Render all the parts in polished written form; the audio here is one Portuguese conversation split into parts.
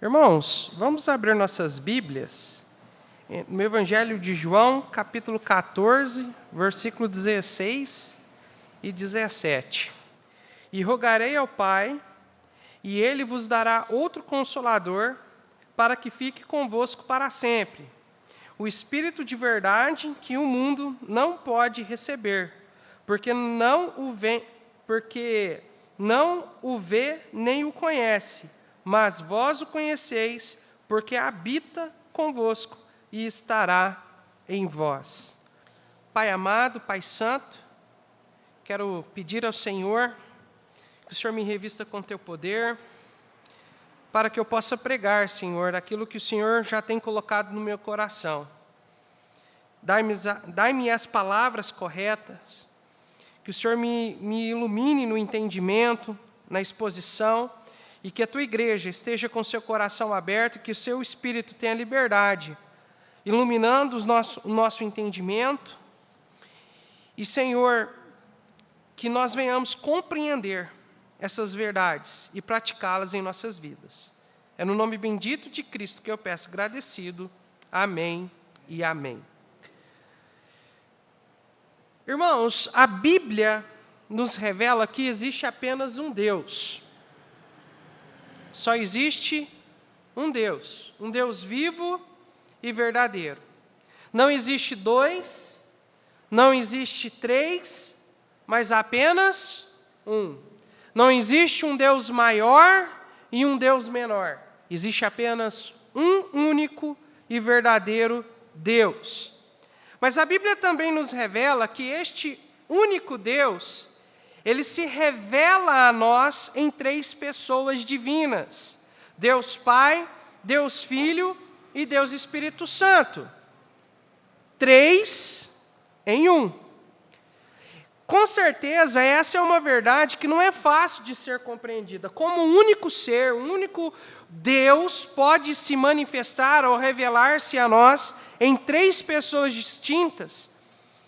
Irmãos, vamos abrir nossas Bíblias no Evangelho de João, capítulo 14, versículo 16 e 17. E rogarei ao Pai, e Ele vos dará outro Consolador, para que fique convosco para sempre. O Espírito de verdade que o mundo não pode receber, porque não o vê nem o conhece. Mas vós o conheceis, porque habita convosco e estará em vós. Pai amado, Pai santo, quero pedir ao Senhor que o Senhor me revista com teu poder, para que eu possa pregar, Senhor, aquilo que o Senhor já tem colocado no meu coração. Dai-me as palavras corretas, que o Senhor me ilumine no entendimento, na exposição, e que a tua igreja esteja com seu coração aberto, que o seu Espírito tenha liberdade, iluminando o nosso entendimento. E, Senhor, que nós venhamos compreender essas verdades e praticá-las em nossas vidas. É no nome bendito de Cristo que eu peço agradecido. Amém e amém. Irmãos, a Bíblia nos revela que existe apenas um Deus. Só existe um Deus vivo e verdadeiro. Não existe dois, não existe três, mas apenas um. Não existe um Deus maior e um Deus menor. Existe apenas um único e verdadeiro Deus. Mas a Bíblia também nos revela que este único Deus, ele se revela a nós em três pessoas divinas: Deus Pai, Deus Filho e Deus Espírito Santo. Três em um. Com certeza, essa é uma verdade que não é fácil de ser compreendida. Como um único ser, um único Deus pode se manifestar ou revelar-se a nós em três pessoas distintas,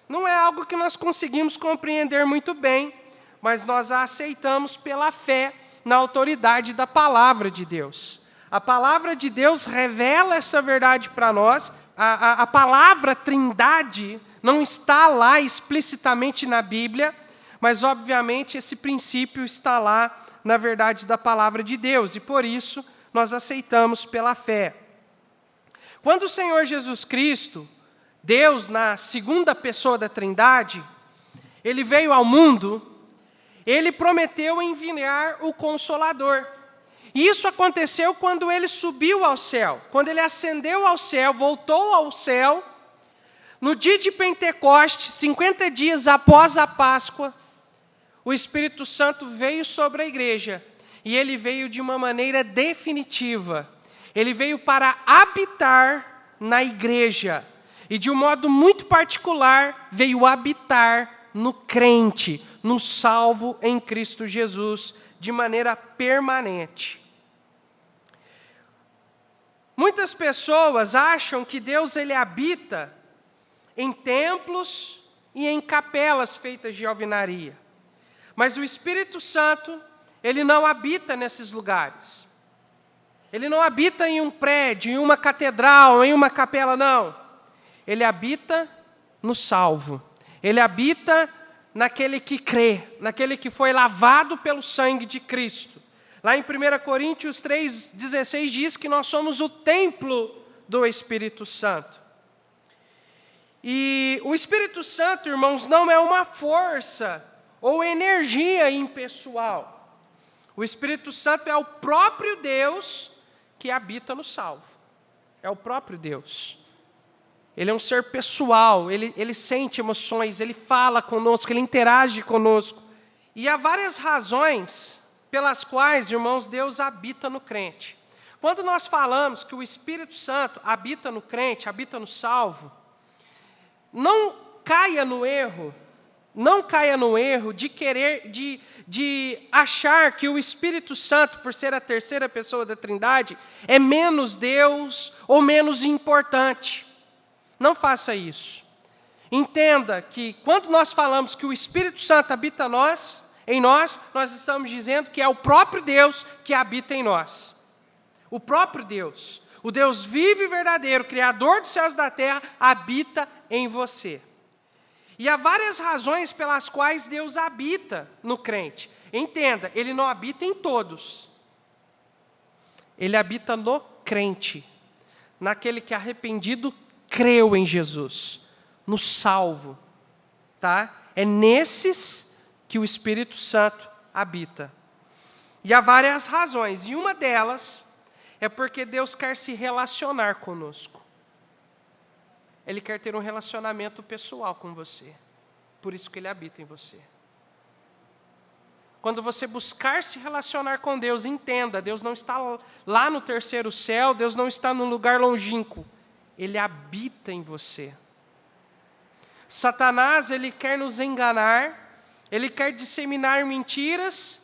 não é algo que nós conseguimos compreender muito bem, mas nós a aceitamos pela fé na autoridade da palavra de Deus. A palavra de Deus revela essa verdade para nós. A palavra Trindade não está lá explicitamente na Bíblia, mas, obviamente, esse princípio está lá na verdade da palavra de Deus, e por isso nós aceitamos pela fé. Quando o Senhor Jesus Cristo, Deus na segunda pessoa da Trindade, Ele veio ao mundo, Ele prometeu enviar o Consolador. E isso aconteceu quando Ele subiu ao céu, quando Ele ascendeu ao céu, voltou ao céu. No dia de Pentecostes, 50 dias após a Páscoa, o Espírito Santo veio sobre a igreja, e Ele veio de uma maneira definitiva. Ele veio para habitar na igreja, e de um modo muito particular, veio habitar no crente, no salvo em Cristo Jesus, de maneira permanente. Muitas pessoas acham que Deus ele habita em templos e em capelas feitas de alvenaria. Mas o Espírito Santo, ele não habita nesses lugares. Ele não habita em um prédio, em uma catedral, em uma capela, não. Ele habita no salvo. Ele habita naquele que crê, naquele que foi lavado pelo sangue de Cristo. Lá em 1 Coríntios 3,16 diz que nós somos o templo do Espírito Santo. E o Espírito Santo, irmãos, não é uma força ou energia impessoal. O Espírito Santo é o próprio Deus que habita no salvo. É o próprio Deus. Ele é um ser pessoal, ele sente emoções, ele fala conosco, ele interage conosco. E há várias razões pelas quais, irmãos, Deus habita no crente. Quando nós falamos que o Espírito Santo habita no crente, habita no salvo, não caia no erro de achar que o Espírito Santo, por ser a terceira pessoa da Trindade, é menos Deus ou menos importante. Não faça isso. Entenda que quando nós falamos que o Espírito Santo habita em nós, nós estamos dizendo que é o próprio Deus que habita em nós. O próprio Deus, o Deus vivo e verdadeiro, Criador dos céus e da terra, habita em você. E há várias razões pelas quais Deus habita no crente. Entenda, Ele não habita em todos. Ele habita no crente, naquele que arrependido creu em Jesus, no salvo. Tá? É nesses que o Espírito Santo habita. E há várias razões, e uma delas é porque Deus quer se relacionar conosco. Ele quer ter um relacionamento pessoal com você. Por isso que Ele habita em você. Quando você buscar se relacionar com Deus, entenda, Deus não está lá no terceiro céu, Deus não está num lugar longínquo. Ele habita em você. Satanás, ele quer nos enganar, ele quer disseminar mentiras,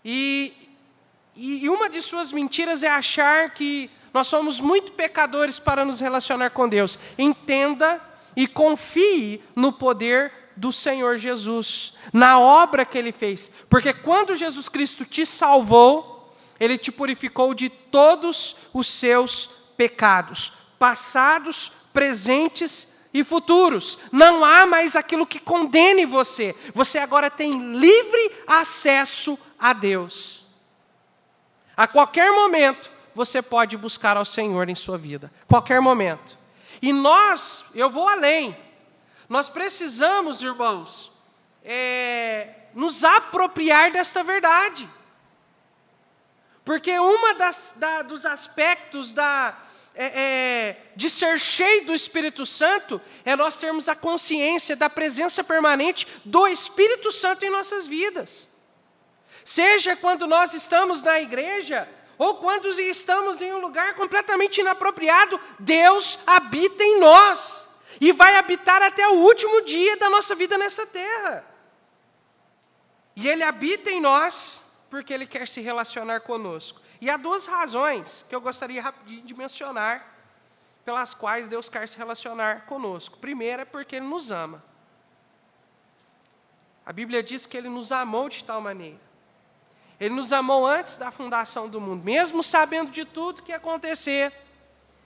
e uma de suas mentiras é achar que nós somos muito pecadores para nos relacionar com Deus. Entenda e confie no poder do Senhor Jesus, na obra que Ele fez. Porque quando Jesus Cristo te salvou, Ele te purificou de todos os seus pecados, passados, presentes e futuros. Não há mais aquilo que condene você. Você agora tem livre acesso a Deus. A qualquer momento, você pode buscar ao Senhor em sua vida. Qualquer momento. E eu vou além. Nós precisamos, irmãos, nos apropriar desta verdade. Porque dos aspectos de ser cheio do Espírito Santo é nós termos a consciência da presença permanente do Espírito Santo em nossas vidas. Seja quando nós estamos na igreja, ou quando estamos em um lugar completamente inapropriado, Deus habita em nós. E vai habitar até o último dia da nossa vida nessa terra. E Ele habita em nós, porque Ele quer se relacionar conosco. E há duas razões que eu gostaria rapidinho de mencionar, pelas quais Deus quer se relacionar conosco. Primeiro é porque Ele nos ama. A Bíblia diz que Ele nos amou de tal maneira. Ele nos amou antes da fundação do mundo, mesmo sabendo de tudo que ia acontecer,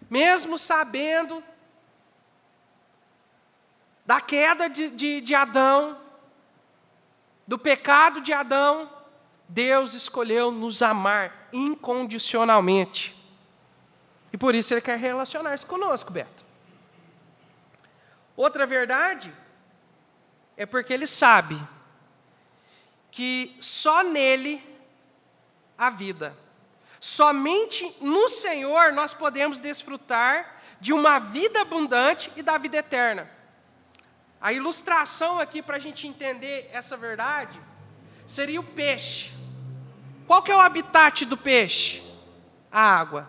mesmo sabendo da queda de Adão, do pecado de Adão, Deus escolheu nos amar incondicionalmente. E por isso Ele quer relacionar-se conosco, Beto. Outra verdade é porque Ele sabe que só nele há vida. Somente no Senhor nós podemos desfrutar de uma vida abundante e da vida eterna. A ilustração aqui para a gente entender essa verdade seria o peixe. Qual que é o habitat do peixe? A água.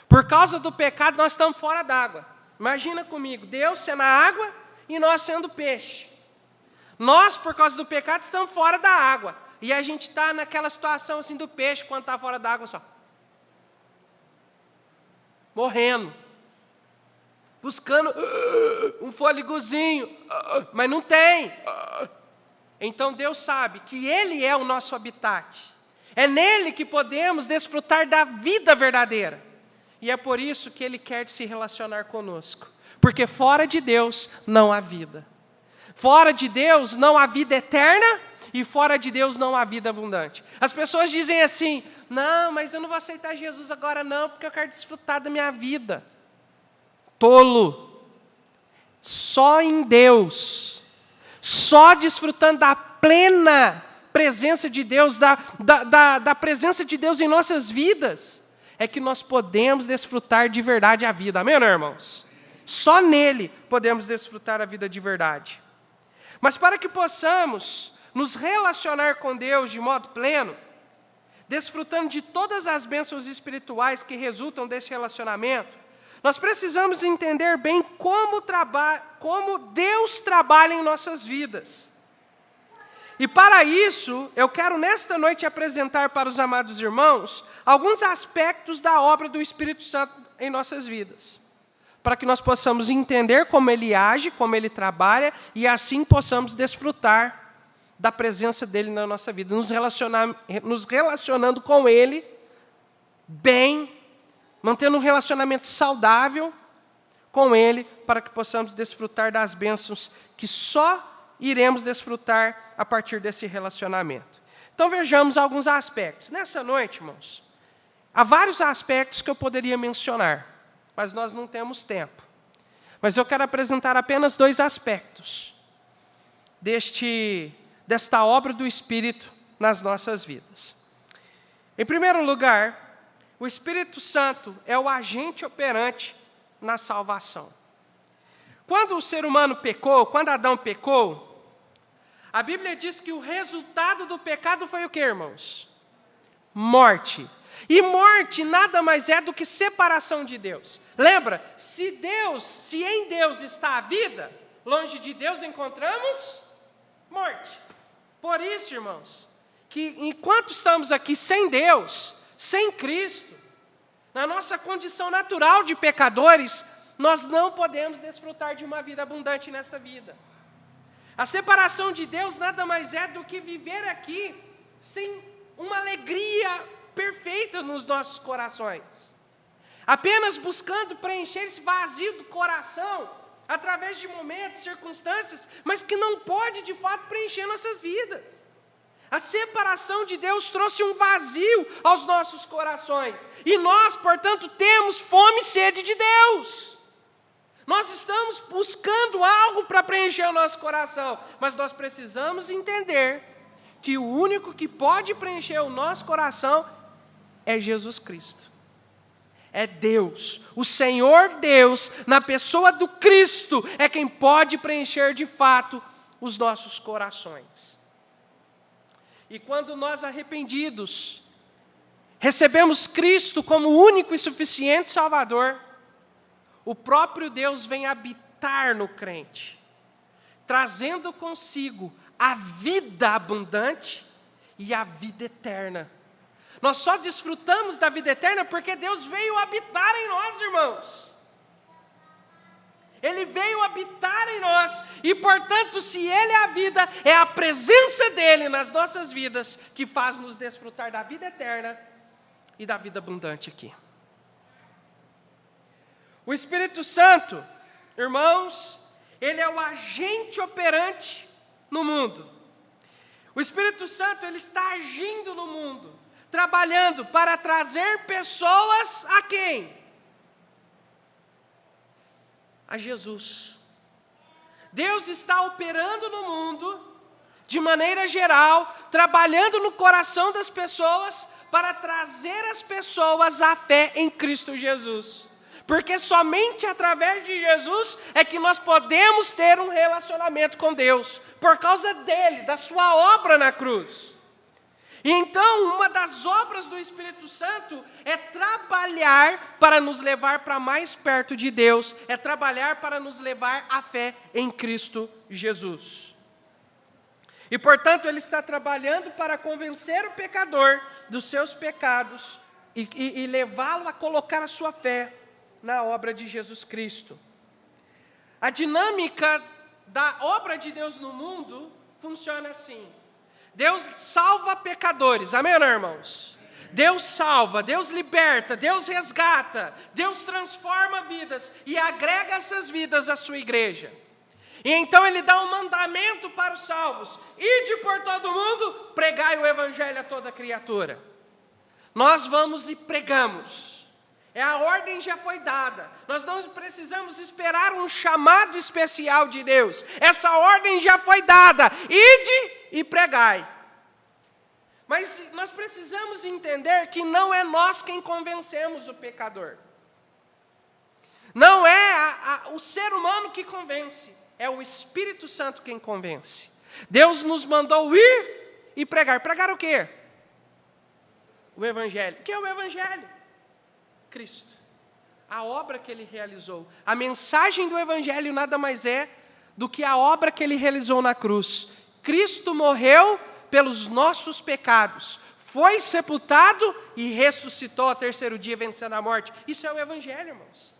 Por causa do pecado nós estamos fora d'água. Imagina comigo, Deus sendo a água e nós sendo peixe. Nós, por causa do pecado, estamos fora da água. E a gente está naquela situação assim do peixe, quando está fora da água só. Morrendo. Buscando um fôlegozinho, mas não tem. Então Deus sabe que Ele é o nosso habitat. É nele que podemos desfrutar da vida verdadeira. E é por isso que Ele quer se relacionar conosco. Porque fora de Deus não há vida. Fora de Deus não há vida eterna e fora de Deus não há vida abundante. As pessoas dizem assim, não, mas eu não vou aceitar Jesus agora não, porque eu quero desfrutar da minha vida. Tolo. Só em Deus, só desfrutando da plena presença de Deus, da presença de Deus em nossas vidas, é que nós podemos desfrutar de verdade a vida. Amém, irmãos? Só nele podemos desfrutar a vida de verdade. Mas para que possamos nos relacionar com Deus de modo pleno, desfrutando de todas as bênçãos espirituais que resultam desse relacionamento, nós precisamos entender bem como Deus trabalha em nossas vidas. E para isso, eu quero nesta noite apresentar para os amados irmãos alguns aspectos da obra do Espírito Santo em nossas vidas, para que nós possamos entender como Ele age, como Ele trabalha, e assim possamos desfrutar da presença dEle na nossa vida, nos relacionando com Ele bem, mantendo um relacionamento saudável com Ele, para que possamos desfrutar das bênçãos que só iremos desfrutar a partir desse relacionamento. Então vejamos alguns aspectos. Nessa noite, irmãos, há vários aspectos que eu poderia mencionar, mas nós não temos tempo. Mas eu quero apresentar apenas 2 aspectos desta obra do Espírito nas nossas vidas. Em primeiro lugar, o Espírito Santo é o agente operante na salvação. Quando o ser humano pecou, quando Adão pecou, a Bíblia diz que o resultado do pecado foi o quê, irmãos? Morte. E morte nada mais é do que separação de Deus. Lembra? Se em Deus está a vida, longe de Deus encontramos morte. Por isso, irmãos, que enquanto estamos aqui sem Deus, sem Cristo, na nossa condição natural de pecadores, nós não podemos desfrutar de uma vida abundante nesta vida. A separação de Deus nada mais é do que viver aqui sem uma alegria perfeita nos nossos corações. Apenas buscando preencher esse vazio do coração através de momentos, circunstâncias, mas que não pode de fato preencher nossas vidas. A separação de Deus trouxe um vazio aos nossos corações. E nós, portanto, temos fome e sede de Deus. Nós estamos buscando algo para preencher o nosso coração, mas nós precisamos entender que o único que pode preencher o nosso coração é Jesus Cristo. É Deus, o Senhor Deus, na pessoa do Cristo, é quem pode preencher de fato os nossos corações. E quando nós, arrependidos, recebemos Cristo como único e suficiente Salvador, o próprio Deus vem habitar no crente, trazendo consigo a vida abundante e a vida eterna. Nós só desfrutamos da vida eterna porque Deus veio habitar em nós, irmãos. Ele veio habitar em nós e, portanto, se Ele é a vida, é a presença dEle nas nossas vidas que faz nos desfrutar da vida eterna e da vida abundante aqui. O Espírito Santo, irmãos, Ele é o agente operante no mundo. O Espírito Santo, Ele está agindo no mundo, trabalhando para trazer pessoas a quem? A Jesus. Deus está operando no mundo, de maneira geral, trabalhando no coração das pessoas, para trazer as pessoas à fé em Cristo Jesus. Porque somente através de Jesus é que nós podemos ter um relacionamento com Deus, por causa dele, da sua obra na cruz. E então, uma das obras do Espírito Santo é trabalhar para nos levar para mais perto de Deus, é trabalhar para nos levar à fé em Cristo Jesus. E, portanto, ele está trabalhando para convencer o pecador dos seus pecados e levá-lo a colocar a sua fé na obra de Jesus Cristo. A dinâmica da obra de Deus no mundo funciona assim. Deus salva pecadores, amém, irmãos? Deus salva, Deus liberta, Deus resgata, Deus transforma vidas e agrega essas vidas à sua igreja. E então Ele dá um mandamento para os salvos: ide por todo mundo, pregai o evangelho a toda criatura. Nós vamos e pregamos. A ordem já foi dada. Nós não precisamos esperar um chamado especial de Deus. Essa ordem já foi dada. Ide e pregai. Mas nós precisamos entender que não é nós quem convencemos o pecador. Não é o ser humano que convence. É o Espírito Santo quem convence. Deus nos mandou ir e pregar. Pregar o quê? O Evangelho. O que é o Evangelho? Cristo, a obra que Ele realizou. A mensagem do Evangelho nada mais é do que a obra que Ele realizou na cruz. Cristo morreu pelos nossos pecados, foi sepultado e ressuscitou ao terceiro dia, vencendo a morte. Isso é o Evangelho, irmãos.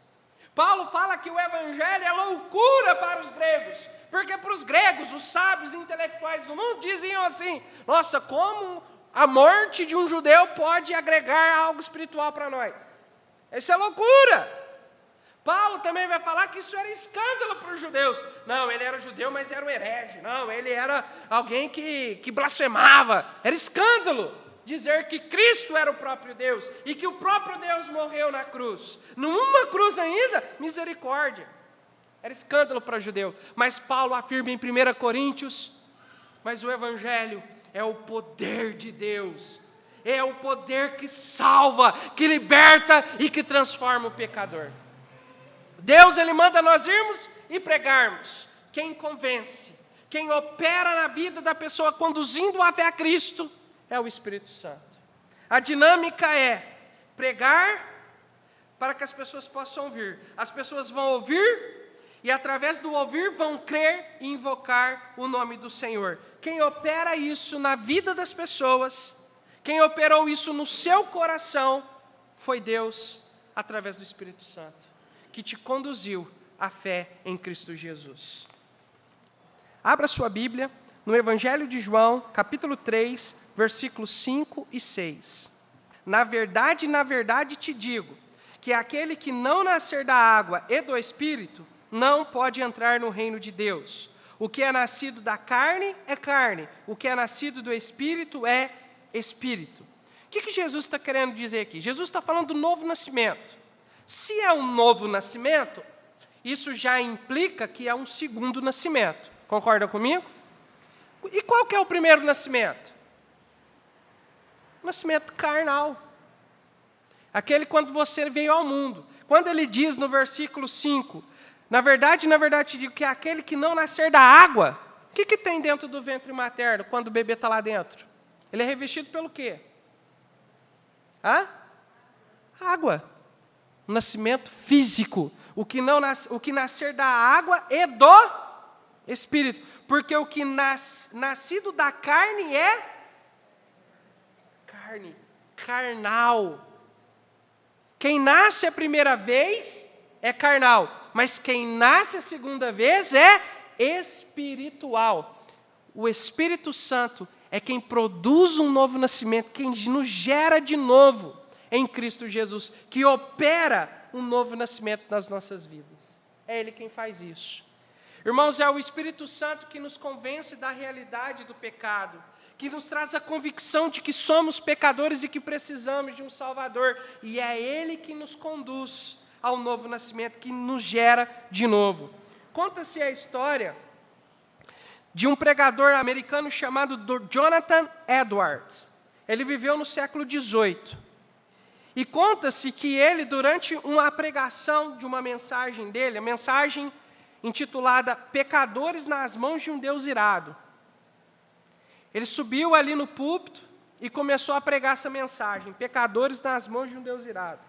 Paulo fala que o Evangelho é loucura para os gregos, porque para os gregos, os sábios intelectuais do mundo diziam assim: nossa, como a morte de um judeu pode agregar algo espiritual para nós? Isso é loucura. Paulo também vai falar que isso era escândalo para os judeus. Não, ele era judeu, mas era um herege. Não, ele era alguém que blasfemava. Era escândalo dizer que Cristo era o próprio Deus e que o próprio Deus morreu na cruz. Numa cruz ainda, misericórdia. Era escândalo para o judeu. Mas Paulo afirma em 1 Coríntios, mas o Evangelho é o poder de Deus. É o poder que salva, que liberta e que transforma o pecador. Deus, Ele manda nós irmos e pregarmos. Quem convence, quem opera na vida da pessoa, conduzindo a fé a Cristo, é o Espírito Santo. A dinâmica é pregar para que as pessoas possam ouvir. As pessoas vão ouvir e, através do ouvir, vão crer e invocar o nome do Senhor. Quem opera isso na vida das pessoas, quem operou isso no seu coração, foi Deus, através do Espírito Santo, que te conduziu à fé em Cristo Jesus. Abra sua Bíblia no Evangelho de João, capítulo 3, versículos 5 e 6. Na verdade te digo, que aquele que não nascer da água e do Espírito, não pode entrar no reino de Deus. O que é nascido da carne é carne, o que é nascido do Espírito é Espírito. O que Jesus está querendo dizer aqui? Jesus está falando do novo nascimento. Se é um novo nascimento, isso já implica que é um segundo nascimento. Concorda comigo? E qual que é o primeiro nascimento? O nascimento carnal. Aquele quando você veio ao mundo. Quando ele diz no versículo 5, na verdade te digo que aquele que não nascer da água, o que tem dentro do ventre materno quando o bebê está lá dentro? Ele é revestido pelo quê? Água. Nascimento físico. O que nascer da água e do Espírito. Porque o que nascido da carne é carne, carnal. Quem nasce a primeira vez é carnal, mas quem nasce a segunda vez é espiritual. O Espírito Santo é quem produz um novo nascimento, quem nos gera de novo em Cristo Jesus, que opera um novo nascimento nas nossas vidas. É Ele quem faz isso. Irmãos, é o Espírito Santo que nos convence da realidade do pecado, que nos traz a convicção de que somos pecadores e que precisamos de um Salvador. E é Ele que nos conduz ao novo nascimento, que nos gera de novo. Conta-se a história de um pregador americano chamado Jonathan Edwards. Ele viveu no século XVIII. E conta-se que ele, durante uma pregação de uma mensagem dele, a mensagem intitulada Pecadores nas mãos de um Deus irado, ele subiu ali no púlpito e começou a pregar essa mensagem, Pecadores nas mãos de um Deus irado.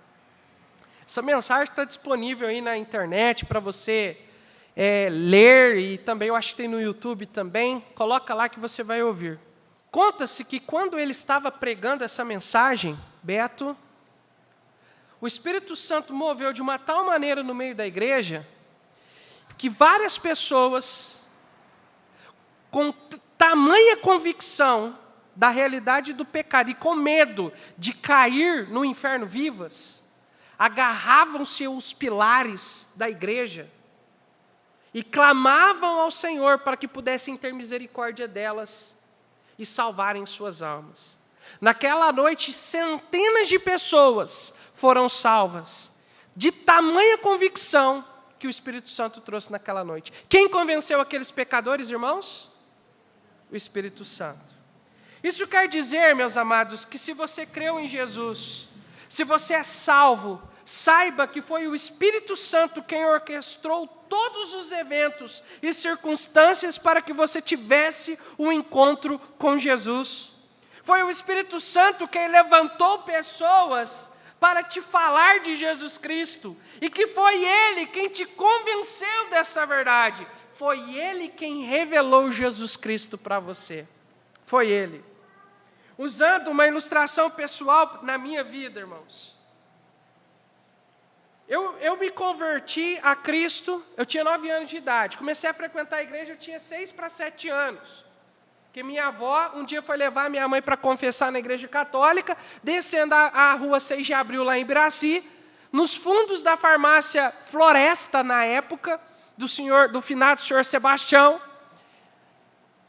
Essa mensagem está disponível aí na internet para você ler, e também eu acho que tem no YouTube também, coloca lá que você vai ouvir. Conta-se que quando ele estava pregando essa mensagem, Beto, o Espírito Santo moveu de uma tal maneira no meio da igreja, que várias pessoas, com tamanha convicção da realidade do pecado e com medo de cair no inferno vivas, agarravam-se aos pilares da igreja e clamavam ao Senhor para que pudessem ter misericórdia delas e salvarem suas almas. Naquela noite, centenas de pessoas foram salvas, de tamanha convicção que o Espírito Santo trouxe naquela noite. Quem convenceu aqueles pecadores, irmãos? O Espírito Santo. Isso quer dizer, meus amados, que se você creu em Jesus, se você é salvo, saiba que foi o Espírito Santo quem orquestrou todos os eventos e circunstâncias para que você tivesse um encontro com Jesus. Foi o Espírito Santo quem levantou pessoas para te falar de Jesus Cristo, e que foi Ele quem te convenceu dessa verdade. Foi Ele quem revelou Jesus Cristo para você. Foi Ele. Usando uma ilustração pessoal na minha vida, irmãos. Eu me converti a Cristo, eu tinha 9 anos de idade. Comecei a frequentar a igreja, eu tinha 6 para 7 anos. Porque minha avó um dia foi levar minha mãe para confessar na igreja católica, descendo a rua 6 de abril lá em Ibiraci, nos fundos da farmácia Floresta, na época, do finado senhor Sebastião,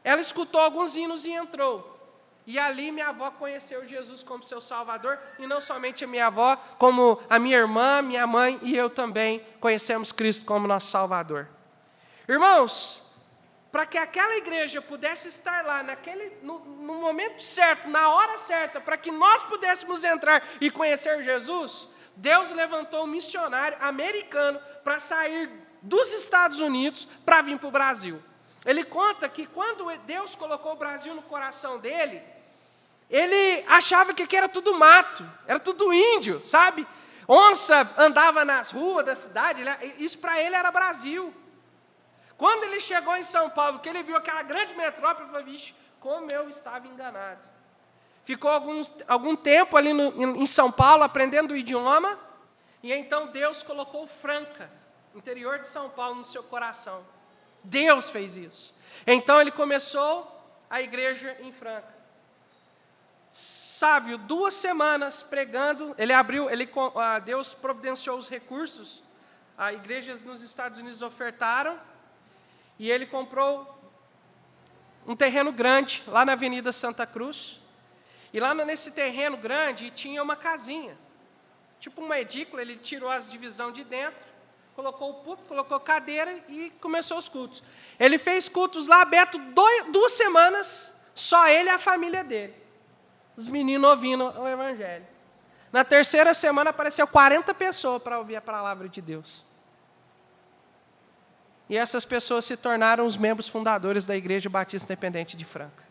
ela escutou alguns hinos e entrou. E ali minha avó conheceu Jesus como seu Salvador, e não somente a minha avó, como a minha irmã, minha mãe e eu também conhecemos Cristo como nosso Salvador. Irmãos, para que aquela igreja pudesse estar lá no momento certo, na hora certa, para que nós pudéssemos entrar e conhecer Jesus, Deus levantou um missionário americano para sair dos Estados Unidos para vir para o Brasil. Ele conta que quando Deus colocou o Brasil no coração dele, ele achava que aqui era tudo mato, era tudo índio, sabe? Onça andava nas ruas da cidade, isso para ele era Brasil. Quando ele chegou em São Paulo, que ele viu aquela grande metrópole, ele falou, vixe, como eu estava enganado. Ficou algum tempo ali em São Paulo, aprendendo o idioma, e então Deus colocou Franca, interior de São Paulo, no seu coração. Deus fez isso. Então ele começou a igreja em Franca. Sávio, 2 semanas pregando, Deus providenciou os recursos, as igrejas nos Estados Unidos ofertaram, e ele comprou um terreno grande, lá na Avenida Santa Cruz, e lá nesse terreno grande tinha uma casinha, tipo uma edícula, ele tirou as divisões de dentro, colocou o púlpito, colocou cadeira e começou os cultos. Ele fez cultos lá aberto 2 semanas, só ele e a família dele. Os meninos ouvindo o Evangelho. Na 3ª semana apareceu 40 pessoas para ouvir a palavra de Deus. E essas pessoas se tornaram os membros fundadores da Igreja Batista Independente de Franca.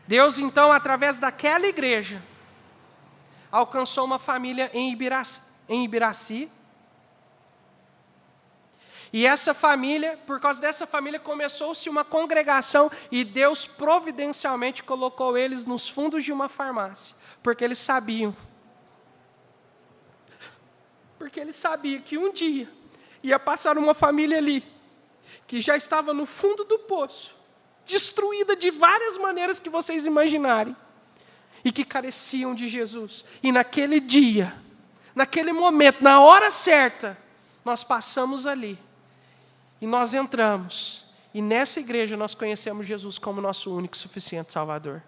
Deus, então, através daquela igreja, alcançou uma família em Ibiraci. E essa família, por causa dessa família, começou-se uma congregação e Deus providencialmente colocou eles nos fundos de uma farmácia, porque eles sabiam que um dia ia passar uma família ali, que já estava no fundo do poço, destruída de várias maneiras que vocês imaginarem, e que careciam de Jesus. E naquele dia, naquele momento, na hora certa, nós passamos ali, e nós entramos, e nessa igreja nós conhecemos Jesus como nosso único e suficiente Salvador.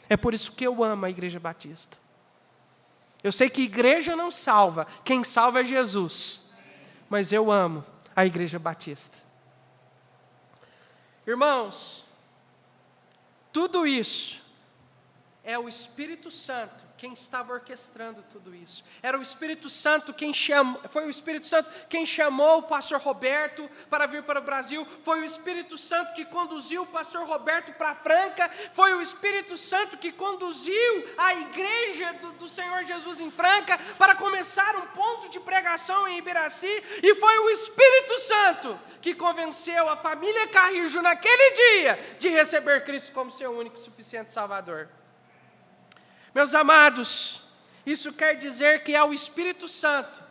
É por isso que eu amo a Igreja Batista. Eu sei que igreja não salva, quem salva é Jesus. Mas eu amo a Igreja Batista. Irmãos, tudo isso é o Espírito Santo quem estava orquestrando tudo isso. Era o Espírito Santo foi o Espírito Santo quem chamou o pastor Roberto para vir para o Brasil, foi o Espírito Santo que conduziu o pastor Roberto para Franca, foi o Espírito Santo que conduziu a igreja do Senhor Jesus em Franca para começar um ponto de pregação em Ibiraci, e foi o Espírito Santo que convenceu a família Carrijo naquele dia de receber Cristo como seu único e suficiente Salvador. Meus amados, isso quer dizer que é o Espírito Santo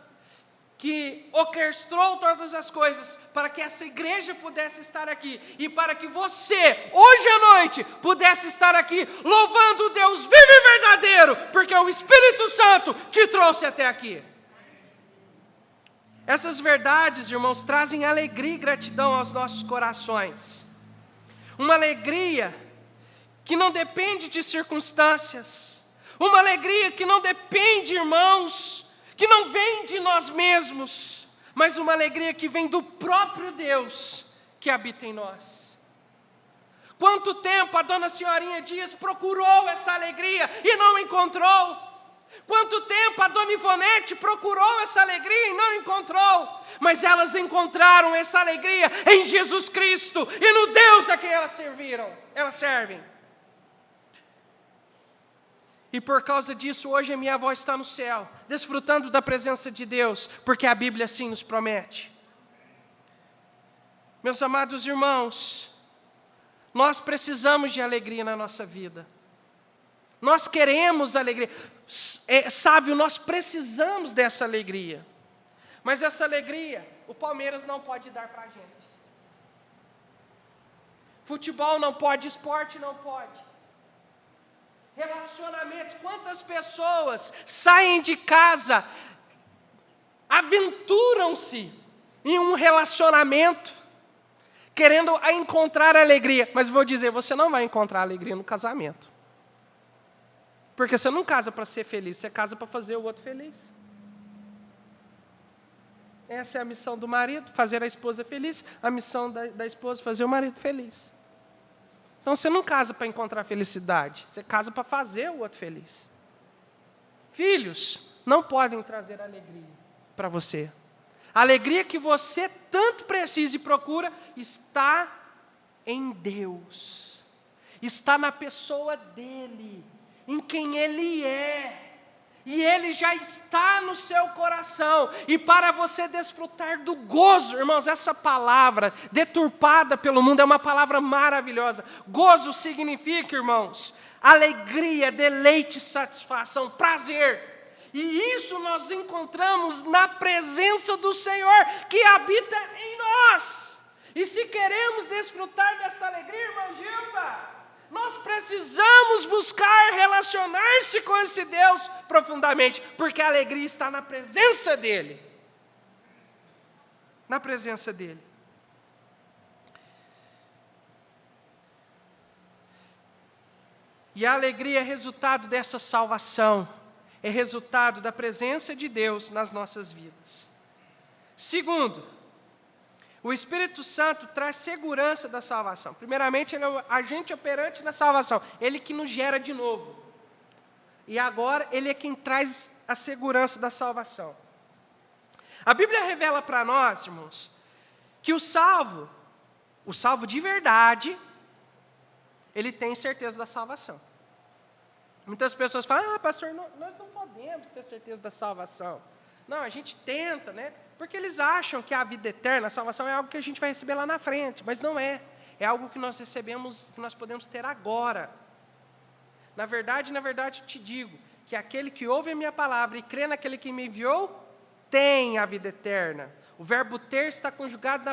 que orquestrou todas as coisas para que essa igreja pudesse estar aqui e para que você, hoje à noite, pudesse estar aqui louvando o Deus vivo e verdadeiro, porque o Espírito Santo te trouxe até aqui. Essas verdades, irmãos, trazem alegria e gratidão aos nossos corações. Uma alegria que não depende de circunstâncias. Uma alegria que não depende, irmãos, que não vem de nós mesmos, mas uma alegria que vem do próprio Deus que habita em nós. Quanto tempo a dona Senhorinha Dias procurou essa alegria e não encontrou? Quanto tempo a dona Ivonete procurou essa alegria e não encontrou? Mas elas encontraram essa alegria em Jesus Cristo e no Deus a quem elas servem. E por causa disso, hoje a minha avó está no céu, desfrutando da presença de Deus, porque a Bíblia assim nos promete. Meus amados irmãos, nós precisamos de alegria na nossa vida. Nós queremos alegria. Sávio, nós precisamos dessa alegria. Mas essa alegria, o Palmeiras não pode dar para a gente. Futebol não pode, esporte não pode. Relacionamentos, quantas pessoas saem de casa, aventuram-se em um relacionamento, querendo encontrar alegria. Mas vou dizer, você não vai encontrar alegria no casamento. Porque você não casa para ser feliz, você casa para fazer o outro feliz. Essa é a missão do marido, fazer a esposa feliz. A missão da esposa, fazer o marido feliz. Então você não casa para encontrar felicidade, você casa para fazer o outro feliz. Filhos não podem trazer alegria para você. A alegria que você tanto precisa e procura está em Deus. Está na pessoa dEle, em quem Ele é. E Ele já está no seu coração. E para você desfrutar do gozo, irmãos, essa palavra deturpada pelo mundo é uma palavra maravilhosa. Gozo significa, irmãos, alegria, deleite, satisfação, prazer. E isso nós encontramos na presença do Senhor, que habita em nós. E se queremos desfrutar dessa alegria, irmã Gilda, nós precisamos buscar relacionar-se com esse Deus profundamente, porque a alegria está na presença dEle. Na presença dEle. E a alegria é resultado dessa salvação, é resultado da presença de Deus nas nossas vidas. Segundo, o Espírito Santo traz segurança da salvação. Primeiramente, Ele é o agente operante na salvação. Ele que nos gera de novo. E agora, Ele é quem traz a segurança da salvação. A Bíblia revela para nós, irmãos, que o salvo de verdade, ele tem certeza da salvação. Muitas pessoas falam, pastor, nós não podemos ter certeza da salvação. Não, a gente tenta, né? Porque eles acham que a vida eterna, a salvação é algo que a gente vai receber lá na frente, mas não é. É algo que nós recebemos, que nós podemos ter agora. Na verdade, te digo, que aquele que ouve a minha palavra e crê naquele que me enviou, tem a vida eterna. O verbo ter está conjugado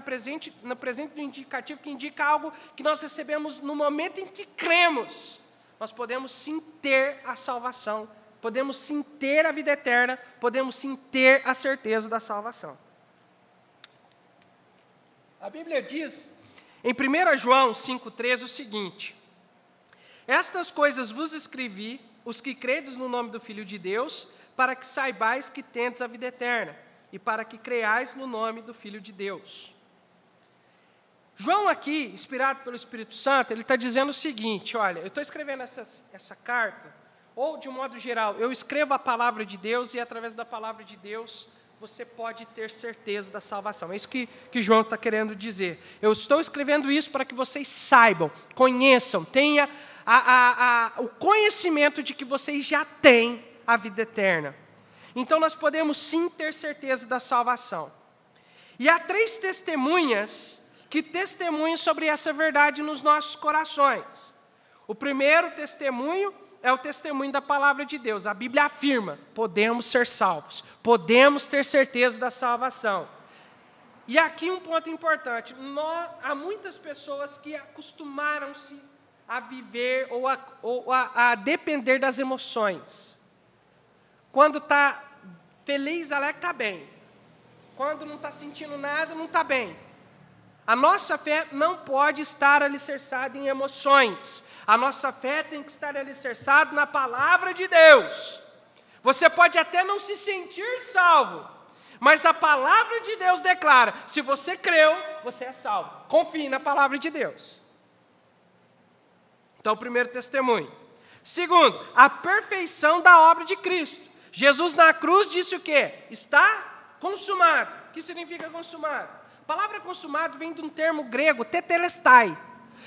no presente do indicativo, que indica algo que nós recebemos no momento em que cremos. Nós podemos sim ter a salvação. Podemos sim ter a vida eterna, podemos sim ter a certeza da salvação. A Bíblia diz, em 1 João 5,13, o seguinte: estas coisas vos escrevi, os que credes no nome do Filho de Deus, para que saibais que tendes a vida eterna, e para que creiais no nome do Filho de Deus. João aqui, inspirado pelo Espírito Santo, ele está dizendo o seguinte, olha, eu estou escrevendo essa carta, ou, de um modo geral, eu escrevo a palavra de Deus e, através da palavra de Deus, você pode ter certeza da salvação. É isso que João está querendo dizer. Eu estou escrevendo isso para que vocês saibam, conheçam, tenham o conhecimento de que vocês já têm a vida eterna. Então, nós podemos sim ter certeza da salvação. E há 3 testemunhas que testemunham sobre essa verdade nos nossos corações. O primeiro testemunho é o testemunho da palavra de Deus. A Bíblia afirma, podemos ser salvos, podemos ter certeza da salvação. E aqui um ponto importante, há muitas pessoas que acostumaram-se a viver ou a depender das emoções. Quando está feliz, alegre, está bem. Quando não está sentindo nada, não está bem. A nossa fé não pode estar alicerçada em emoções. A nossa fé tem que estar alicerçada na palavra de Deus. Você pode até não se sentir salvo, mas a palavra de Deus declara, se você creu, você é salvo. Confie na palavra de Deus. Então, o primeiro testemunho. Segundo, a perfeição da obra de Cristo. Jesus na cruz disse o quê? Está consumado. O que significa consumado? A palavra consumado vem de um termo grego, tetelestai,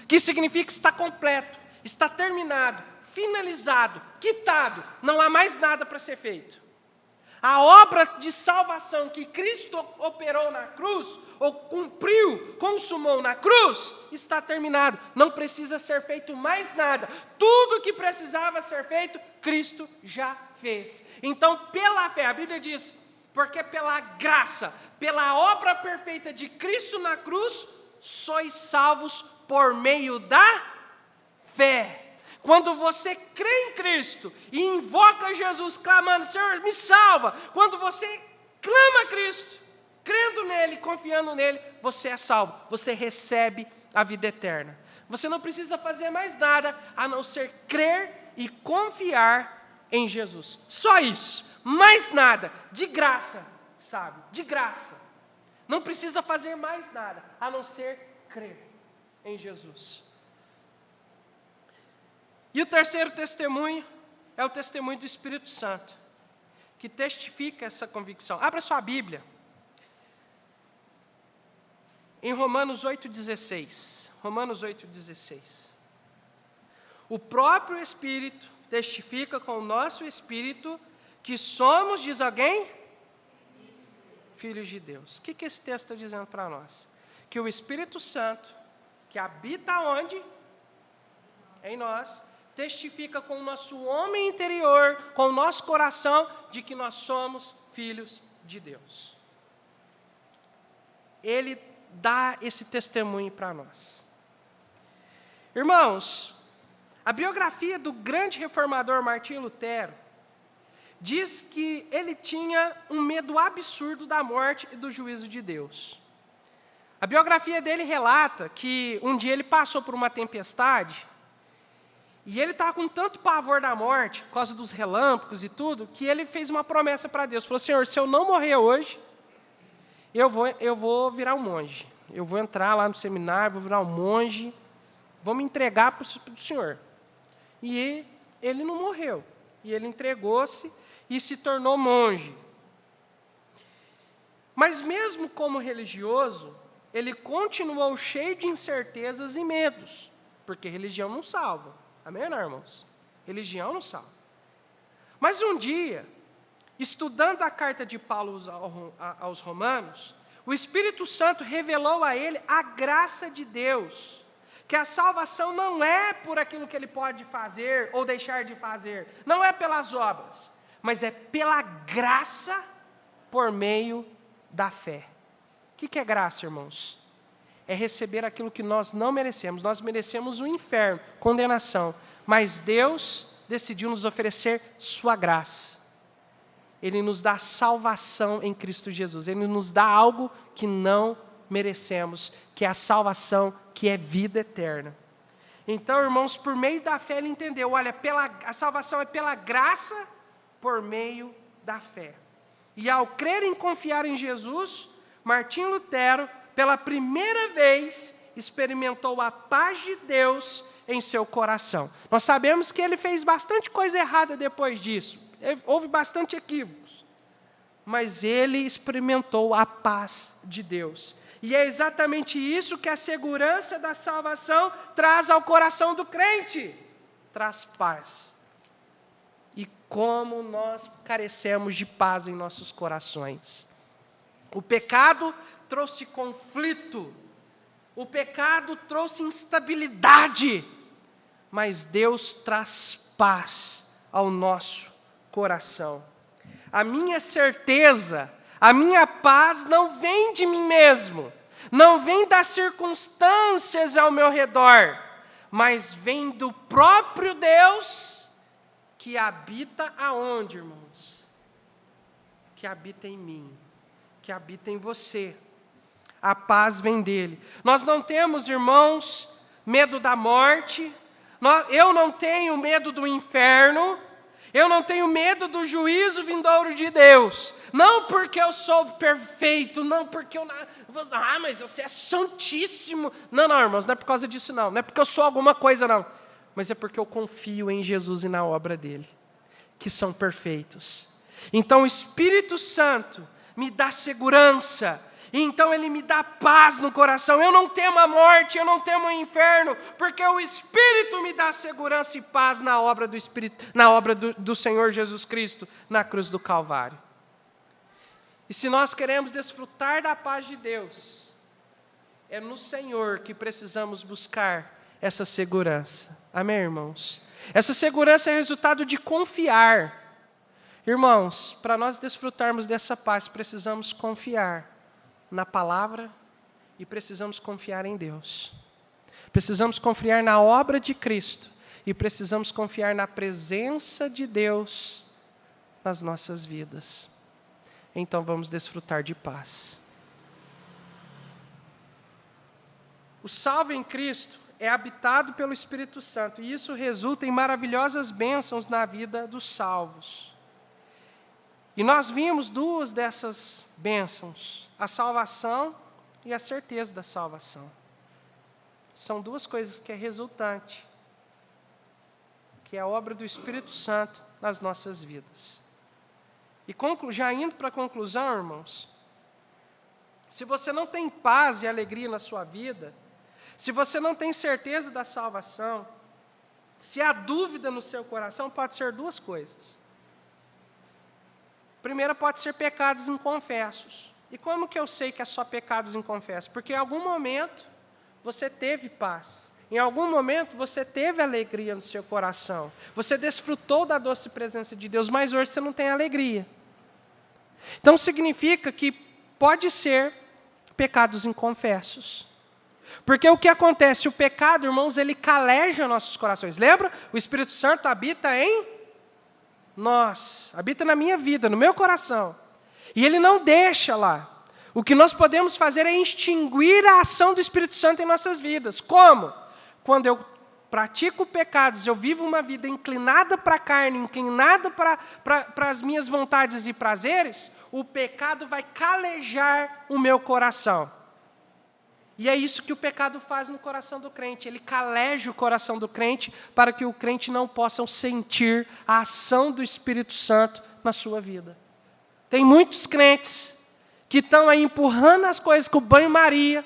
que significa está completo, está terminado, finalizado, quitado, não há mais nada para ser feito. A obra de salvação que Cristo operou na cruz, ou cumpriu, consumou na cruz, está terminado, não precisa ser feito mais nada. Tudo que precisava ser feito, Cristo já fez. Então, pela fé, a Bíblia diz, porque pela graça, pela obra perfeita de Cristo na cruz, sois salvos por meio da fé. Quando você crê em Cristo e invoca Jesus clamando, Senhor, me salva. Quando você clama a Cristo, crendo nele, confiando nele, você é salvo. Você recebe a vida eterna. Você não precisa fazer mais nada a não ser crer e confiar em Jesus. Só isso. Mais nada. De graça, sabe? De graça. Não precisa fazer mais nada a não ser crer em Jesus. E o terceiro testemunho é o testemunho do Espírito Santo, que testifica essa convicção. Abra sua Bíblia. Em Romanos 8,16. Romanos 8,16. O próprio Espírito testifica com o nosso Espírito que somos, diz alguém? Filhos de Deus. O que esse texto está dizendo para nós? Que o Espírito Santo, que habita onde? Em nós, testifica com o nosso homem interior, com o nosso coração, de que nós somos filhos de Deus. Ele dá esse testemunho para nós. Irmãos, a biografia do grande reformador Martinho Lutero diz que ele tinha um medo absurdo da morte e do juízo de Deus. A biografia dele relata que um dia ele passou por uma tempestade e ele estava com tanto pavor da morte, por causa dos relâmpagos e tudo, que ele fez uma promessa para Deus. Falou, Senhor, se eu não morrer hoje, eu vou virar um monge. Eu vou entrar lá no seminário, vou virar um monge, vou me entregar para o Senhor. E ele não morreu. E ele entregou-se e se tornou monge. Mas mesmo como religioso, ele continuou cheio de incertezas e medos, porque religião não salva. Amém, não, irmãos? Religião não salva. Mas um dia, estudando a carta de Paulo aos Romanos, o Espírito Santo revelou a ele a graça de Deus, que a salvação não é por aquilo que ele pode fazer ou deixar de fazer, não é pelas obras, mas é pela graça por meio da fé. O que é graça, irmãos? É receber aquilo que nós não merecemos. Nós merecemos o inferno, condenação, mas Deus decidiu nos oferecer sua graça. Ele nos dá salvação em Cristo Jesus. Ele nos dá algo que não merecemos, que é a salvação, que é vida eterna. Então, irmãos, por meio da fé ele entendeu, olha, a salvação é pela graça por meio da fé. E ao crer e confiar em Jesus, Martinho Lutero, pela primeira vez, experimentou a paz de Deus em seu coração. Nós sabemos que ele fez bastante coisa errada depois disso. Houve bastante equívocos. Mas ele experimentou a paz de Deus. E é exatamente isso que a segurança da salvação traz ao coração do crente. Traz paz. E como nós carecemos de paz em nossos corações. O pecado trouxe conflito. O pecado trouxe instabilidade. Mas Deus traz paz ao nosso coração. A minha certeza, a minha paz não vem de mim mesmo, não vem das circunstâncias ao meu redor, mas vem do próprio Deus que habita aonde, irmãos? Que habita em mim, que habita em você. A paz vem dele. Nós não temos, irmãos, medo da morte, eu não tenho medo do inferno, eu não tenho medo do juízo vindouro de Deus. Não porque eu sou perfeito, não porque mas você é santíssimo. Não, irmãos, não é por causa disso não. Não é porque eu sou alguma coisa não. Mas é porque eu confio em Jesus e na obra dele, que são perfeitos. Então o Espírito Santo me dá segurança. E então ele me dá paz no coração. Eu não temo a morte, eu não temo o inferno, porque o Espírito me dá segurança e paz na obra do Espírito, na obra do Senhor Jesus Cristo, na cruz do Calvário. E se nós queremos desfrutar da paz de Deus, é no Senhor que precisamos buscar essa segurança. Amém, irmãos? Essa segurança é resultado de confiar. Irmãos, para nós desfrutarmos dessa paz, precisamos confiar na palavra e precisamos confiar em Deus. Precisamos confiar na obra de Cristo e precisamos confiar na presença de Deus nas nossas vidas. Então vamos desfrutar de paz. O salvo em Cristo é habitado pelo Espírito Santo e isso resulta em maravilhosas bênçãos na vida dos salvos. E nós vimos duas dessas bênçãos, a salvação e a certeza da salvação. São duas coisas que é resultante, que é a obra do Espírito Santo nas nossas vidas. E já indo para a conclusão, irmãos, se você não tem paz e alegria na sua vida, se você não tem certeza da salvação, se há dúvida no seu coração, pode ser duas coisas. Primeira pode ser pecados inconfessos. E como que eu sei que é só pecados inconfessos? Porque em algum momento você teve paz. Em algum momento você teve alegria no seu coração. Você desfrutou da doce presença de Deus, mas hoje você não tem alegria. Então significa que pode ser pecados inconfessos. Porque o que acontece? O pecado, irmãos, ele caleja nossos corações. Lembra? O Espírito Santo habita em nós. Habita na minha vida, no meu coração. E ele não deixa lá. O que nós podemos fazer é extinguir a ação do Espírito Santo em nossas vidas. Como? Quando eu pratico pecados, eu vivo uma vida inclinada para a carne, inclinada para as minhas vontades e prazeres, o pecado vai calejar o meu coração. E é isso que o pecado faz no coração do crente. Ele caleja o coração do crente para que o crente não possa sentir a ação do Espírito Santo na sua vida. Tem muitos crentes que estão aí empurrando as coisas com o banho-maria,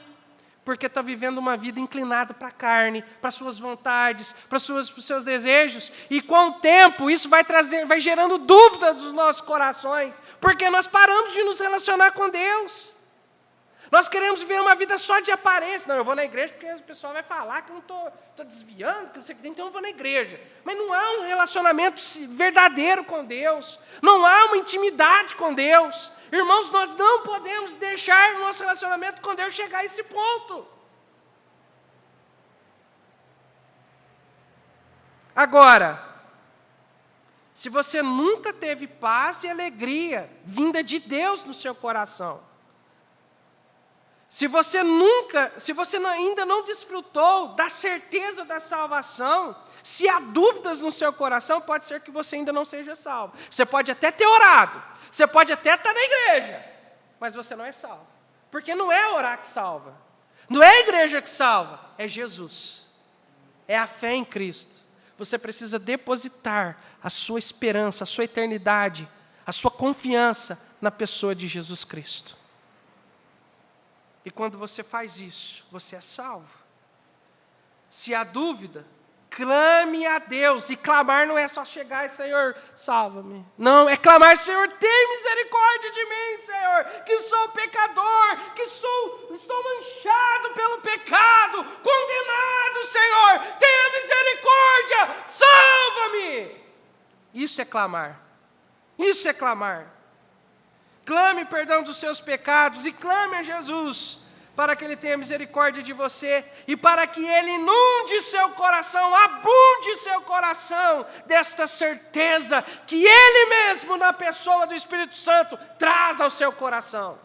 porque está vivendo uma vida inclinada para a carne, para as suas vontades, para os seus desejos, e com o tempo isso vai gerando dúvida dos nossos corações, porque nós paramos de nos relacionar com Deus. Nós queremos viver uma vida só de aparência. Não, eu vou na igreja porque o pessoal vai falar que eu não estou desviando, que não sei o que, então eu vou na igreja. Mas não há um relacionamento verdadeiro com Deus, não há uma intimidade com Deus. Irmãos, nós não podemos deixar o nosso relacionamento com Deus chegar a esse ponto. Agora, se você nunca teve paz e alegria vinda de Deus no seu coração, se você ainda não desfrutou da certeza da salvação, se há dúvidas no seu coração, pode ser que você ainda não seja salvo. Você pode até ter orado, você pode até estar na igreja, mas você não é salvo. Porque não é orar que salva, não é a igreja que salva, é Jesus. É a fé em Cristo. Você precisa depositar a sua esperança, a sua eternidade, a sua confiança na pessoa de Jesus Cristo. E quando você faz isso, você é salvo. Se há dúvida, clame a Deus. E clamar não é só chegar e, Senhor, salva-me. Não, é clamar, Senhor, tem misericórdia de mim, Senhor, que sou pecador, que estou manchado pelo pecado, condenado, Senhor, tenha misericórdia, salva-me. Isso é clamar. Isso é clamar. Clame perdão dos seus pecados e clame a Jesus para que Ele tenha misericórdia de você e para que Ele inunde seu coração, abunde seu coração desta certeza que Ele mesmo, na pessoa do Espírito Santo, traz ao seu coração.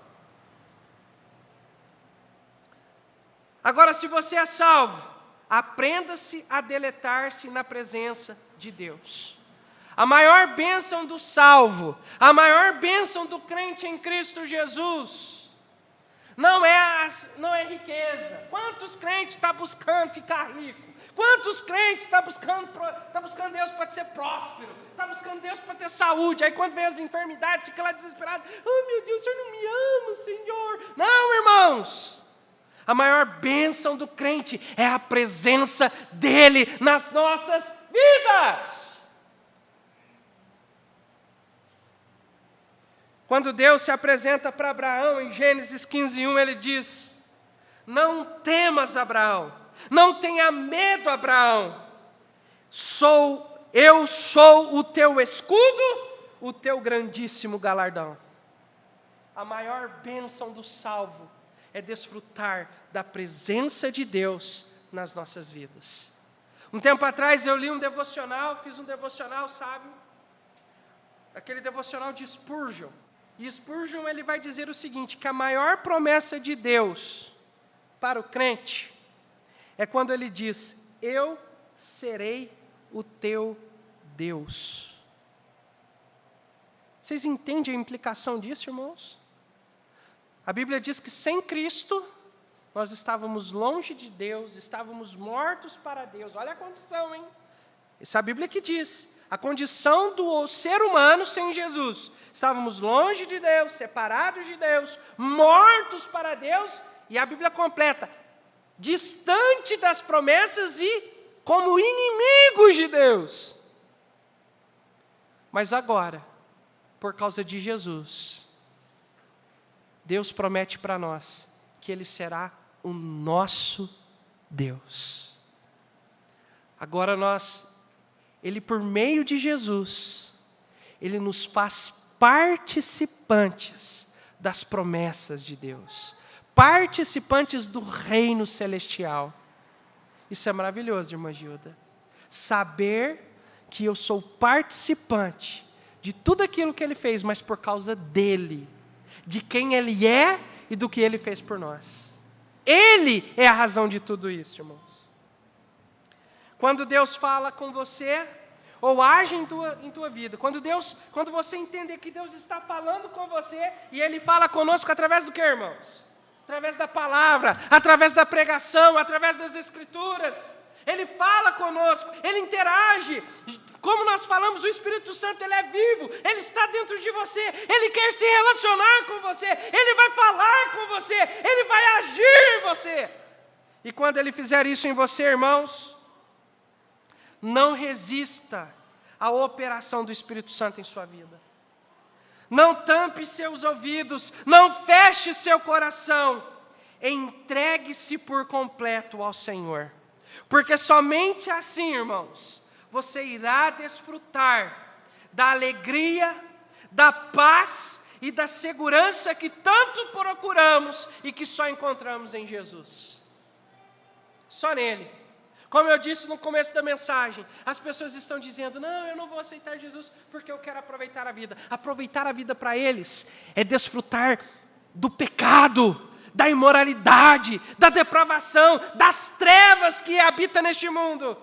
Agora, se você é salvo, aprenda-se a deletar-se na presença de Deus. A maior bênção do salvo, a maior bênção do crente em Cristo Jesus, não é riqueza. Quantos crentes estão buscando ficar rico? Quantos crentes estão buscando Deus para ser próspero? Está buscando Deus para ter saúde? Aí quando vem as enfermidades, fica lá desesperado. Oh meu Deus, o Senhor não me ama, Senhor. Não, irmãos. A maior bênção do crente é a presença dEle nas nossas vidas. Quando Deus se apresenta para Abraão, em Gênesis 15:1, Ele diz: não temas, Abraão, não tenha medo, Abraão, eu sou o teu escudo, o teu grandíssimo galardão. A maior bênção do salvo é desfrutar da presença de Deus nas nossas vidas. Um tempo atrás eu li um devocional, fiz um devocional, sabe? Aquele devocional de Spurgeon. E Spurgeon ele vai dizer o seguinte, que a maior promessa de Deus para o crente é quando ele diz, eu serei o teu Deus. Vocês entendem a implicação disso, irmãos? A Bíblia diz que sem Cristo, nós estávamos longe de Deus, estávamos mortos para Deus. Olha a condição, hein? Essa é a Bíblia que diz. A condição do ser humano sem Jesus. Estávamos longe de Deus, separados de Deus, mortos para Deus, e a Bíblia completa, distante das promessas e como inimigos de Deus. Mas agora, por causa de Jesus, Deus promete para nós que Ele será o nosso Deus. Agora Ele por meio de Jesus, Ele nos faz participantes das promessas de Deus, participantes do reino celestial. Isso é maravilhoso, irmã Gilda. Saber que eu sou participante de tudo aquilo que Ele fez, mas por causa dEle, de quem Ele é e do que Ele fez por nós. Ele é a razão de tudo isso, irmãos. Quando Deus fala com você, ou age em tua vida, quando você entender que Deus está falando com você, e Ele fala conosco através do que, irmãos? Através da palavra, através da pregação, através das Escrituras. Ele fala conosco, Ele interage. Como nós falamos, o Espírito Santo, Ele é vivo, Ele está dentro de você, Ele quer se relacionar com você, Ele vai falar com você, Ele vai agir em você. E quando Ele fizer isso em você, irmãos, não resista à operação do Espírito Santo em sua vida. Não tampe seus ouvidos, não feche seu coração. Entregue-se por completo ao Senhor. Porque somente assim, irmãos, você irá desfrutar da alegria, da paz e da segurança que tanto procuramos e que só encontramos em Jesus. Só nele. Como eu disse no começo da mensagem, as pessoas estão dizendo, não, eu não vou aceitar Jesus porque eu quero aproveitar a vida. Aproveitar a vida para eles é desfrutar do pecado, da imoralidade, da depravação, das trevas que habita neste mundo.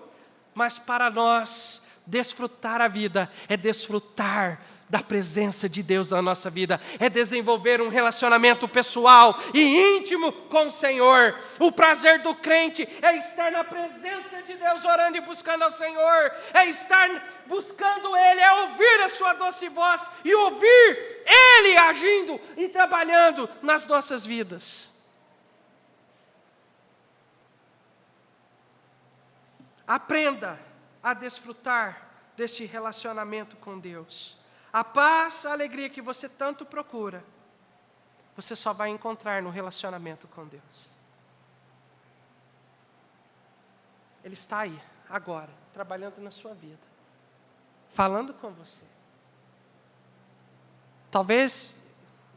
Mas para nós, desfrutar a vida é desfrutar da presença de Deus na nossa vida, é desenvolver um relacionamento pessoal e íntimo com o Senhor. O prazer do crente é estar na presença de Deus, orando e buscando ao Senhor, é estar buscando Ele, é ouvir a sua doce voz e ouvir Ele agindo e trabalhando nas nossas vidas. Aprenda a desfrutar deste relacionamento com Deus. A paz, a alegria que você tanto procura, você só vai encontrar no relacionamento com Deus. Ele está aí, agora, trabalhando na sua vida, falando com você. Talvez,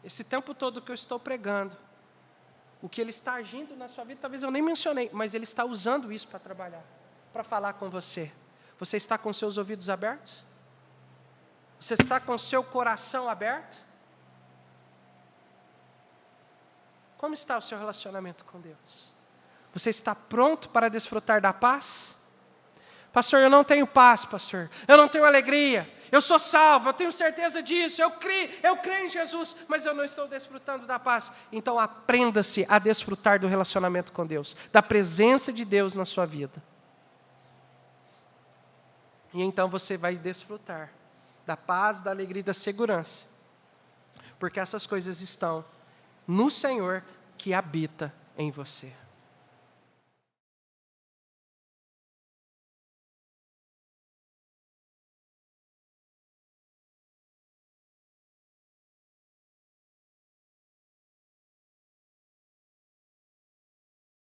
esse tempo todo que eu estou pregando, o que Ele está agindo na sua vida, talvez eu nem mencionei, mas Ele está usando isso para trabalhar, para falar com você. Você está com seus ouvidos abertos? Você está com seu coração aberto? Como está o seu relacionamento com Deus? Você está pronto para desfrutar da paz? Pastor, eu não tenho paz, pastor. Eu não tenho alegria. Eu sou salvo, eu tenho certeza disso. Eu creio em Jesus, mas eu não estou desfrutando da paz. Então aprenda-se a desfrutar do relacionamento com Deus, da presença de Deus na sua vida. E então você vai desfrutar da paz, da alegria e da segurança. Porque essas coisas estão no Senhor que habita em você.